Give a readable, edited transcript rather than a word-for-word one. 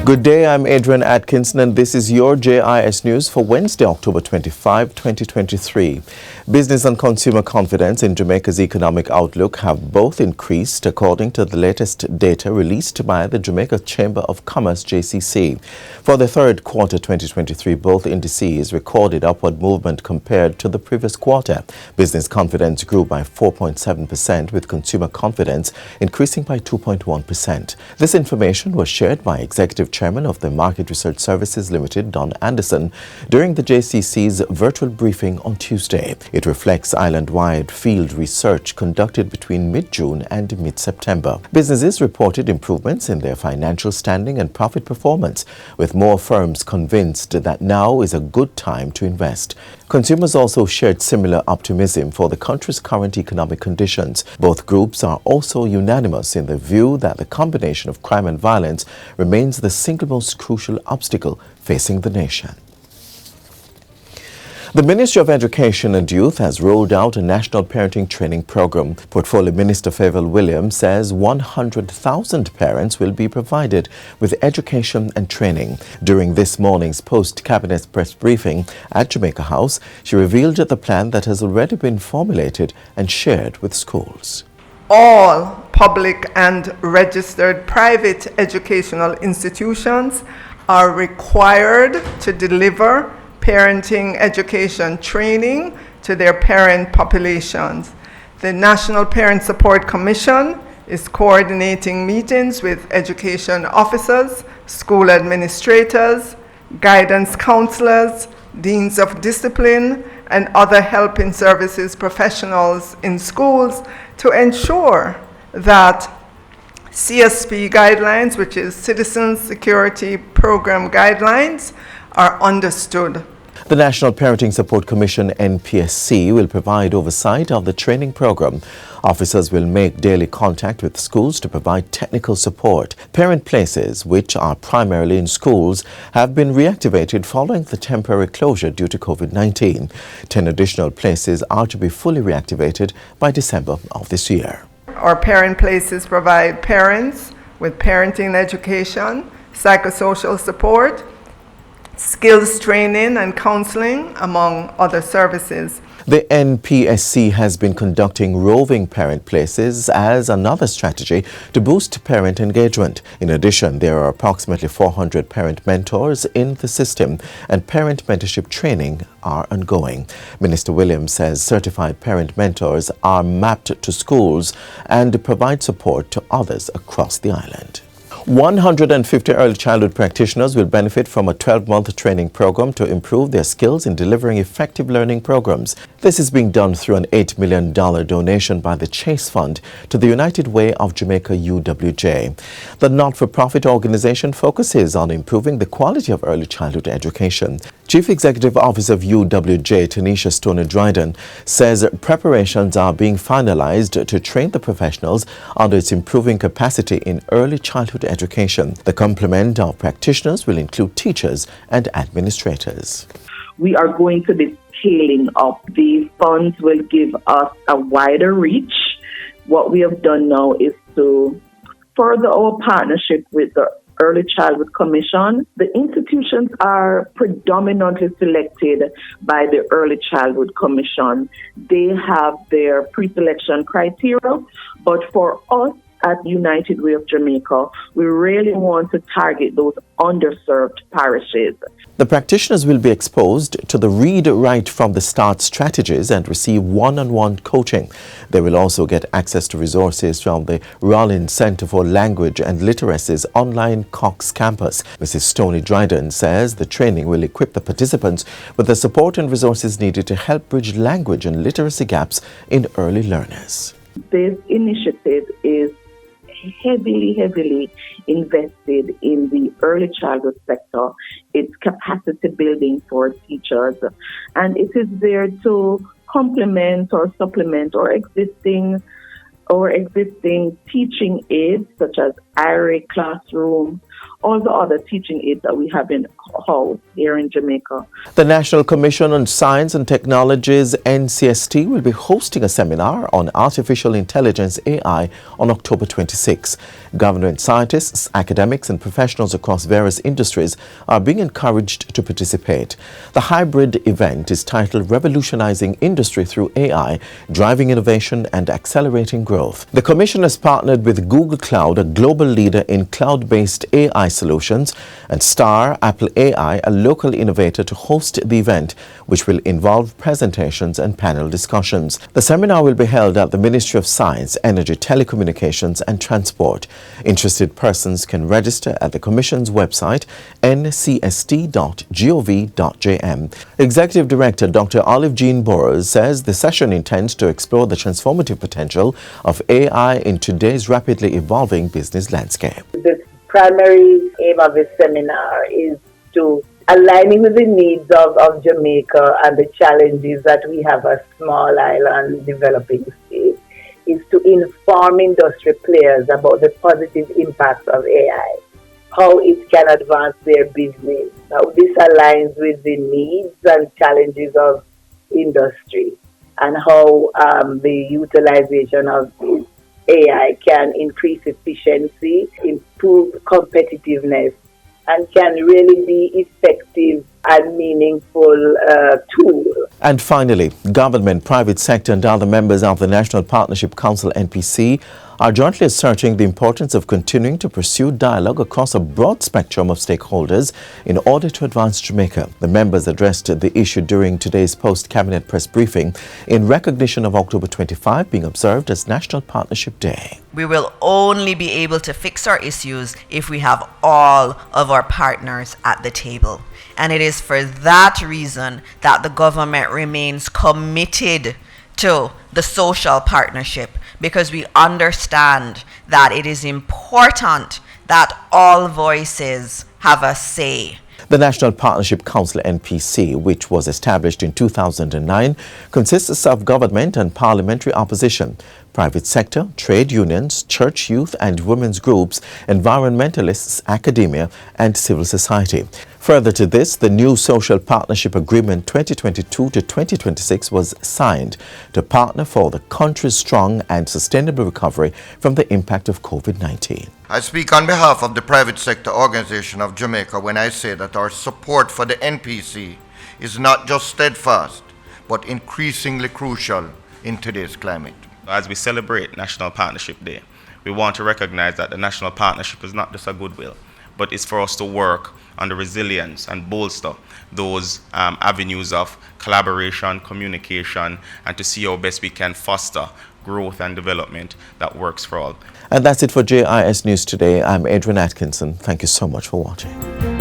Good day, I'm Adrian Atkinson and this is your JIS News for Wednesday, October 25, 2023. Business and consumer confidence in Jamaica's economic outlook have both increased according to the latest data released by the Jamaica Chamber of Commerce JCC. For the third quarter 2023, both indices recorded upward movement compared to the previous quarter. Business confidence grew by 4.7% with consumer confidence increasing by 2.1%. This information was shared by Executive Chairman of the Market Research Services Limited, Don Anderson, during the JCC's virtual briefing on Tuesday. It reflects island-wide field research conducted between mid-June and mid-September. Businesses reported improvements in their financial standing and profit performance, with more firms convinced that now is a good time to invest. Consumers also shared similar optimism for the country's current economic conditions. Both groups are also unanimous in the view that the combination of crime and violence remains the single most crucial obstacle facing the nation. The Ministry of Education and Youth has rolled out a national parenting training program. Portfolio Minister Favour Williams says 100,000 parents will be provided with education and training. During this morning's post-cabinet press briefing at Jamaica House, she revealed the plan that has already been formulated and shared with schools. All public and registered private educational institutions are required to deliver parenting education training to their parent populations. The National Parent Support Commission is coordinating meetings with education officers, school administrators, guidance counselors, deans of discipline, and other helping services professionals in schools to ensure that CSP guidelines, which is Citizen Security Program guidelines, are understood. The National Parenting Support Commission, NPSC, will provide oversight of the training program. Officers will make daily contact with schools to provide technical support. Parent places, which are primarily in schools, have been reactivated following the temporary closure due to COVID-19. 10 additional places are to be fully reactivated by December of this year. Our parent places provide parents with parenting education, psychosocial support, skills training and counseling, among other services. The NPSC has been conducting roving parent places as another strategy to boost parent engagement. In addition, there are approximately 400 parent mentors in the system and parent mentorship training are ongoing. Minister Williams says certified parent mentors are mapped to schools and provide support to others across the island. 150 early childhood practitioners will benefit from a 12-month training program to improve their skills in delivering effective learning programs. This is being done through an $8 million donation by the Chase Fund to the United Way of Jamaica UWJ. The not-for-profit organization focuses on improving the quality of early childhood education. Chief Executive Officer of UWJ, Tanisha Stoney-Dryden, says preparations are being finalized to train the professionals under its improving capacity in early childhood education. The complement of practitioners will include teachers and administrators. We are going to be scaling up. These funds will give us a wider reach. What we have done now is to further our partnership with the Early Childhood Commission. The institutions are predominantly selected by the Early Childhood Commission. They have their pre-selection criteria, but for us at United Way of Jamaica, we really want to target those underserved parishes. The practitioners will be exposed to the read right from the start strategies and receive one-on-one coaching. They will also get access to resources from the Rollins Center for Language and Literacy's online Cox campus. Mrs. Stoney-Dryden says the training will equip the participants with the support and resources needed to help bridge language and literacy gaps in early learners. This initiative is heavily invested in the early childhood sector. It's capacity building for teachers, and it is there to complement or supplement our existing teaching aids such as IRA classroom all the other teaching aids that we have in house here in Jamaica. The National Commission on Science and Technology's NCST will be hosting a seminar on artificial intelligence AI on October 26. Government scientists, academics and professionals across various industries are being encouraged to participate. The hybrid event is titled Revolutionizing Industry Through AI, Driving Innovation and Accelerating Growth. The Commission has partnered with Google Cloud, a global leader in cloud-based AI solutions, and Star Apple AI, a local innovator, to host the event, which will involve presentations and panel discussions. The seminar will be held at the Ministry of Science, Energy, Telecommunications and Transport. Interested persons can register at the Commission's website, ncsd.gov.jm. Executive Director Dr. Olive Jean Burrows says the session intends to explore the transformative potential of AI in today's rapidly evolving business landscape. The primary aim of this seminar is to aligning with the needs of Jamaica and the challenges that we have as small island developing state, is to inform industry players about the positive impacts of AI, how it can advance their business, how this aligns with the needs and challenges of industry, and how the utilization of AI can increase efficiency, improve competitiveness, and can really be effective and meaningful tool. And finally, government, private sector and other members of the National Partnership Council NPC are jointly asserting the importance of continuing to pursue dialogue across a broad spectrum of stakeholders in order to advance Jamaica. The members addressed the issue during today's post-cabinet press briefing in recognition of October 25 being observed as National Partnership Day. We will only be able to fix our issues if we have all of our partners at the table. And it is for that reason that the government remains committed to the social partnership, because we understand that it is important that all voices have a say. The National Partnership Council NPC, which was established in 2009, consists of government and parliamentary opposition, private sector, trade unions, church youth and women's groups, environmentalists, academia and civil society. Further to this, the new Social Partnership Agreement 2022-2026 was signed to partner for the country's strong and sustainable recovery from the impact of COVID-19. I speak on behalf of the private sector organization of Jamaica when I say that our support for the NPC is not just steadfast, but increasingly crucial in today's climate. As we celebrate National Partnership Day, we want to recognize that the National Partnership is not just a goodwill, but it's for us to work on the resilience and bolster those avenues of collaboration, communication, and to see how best we can foster growth and development that works for all. And that's it for JIS News Today. I'm Adrian Atkinson. Thank you so much for watching.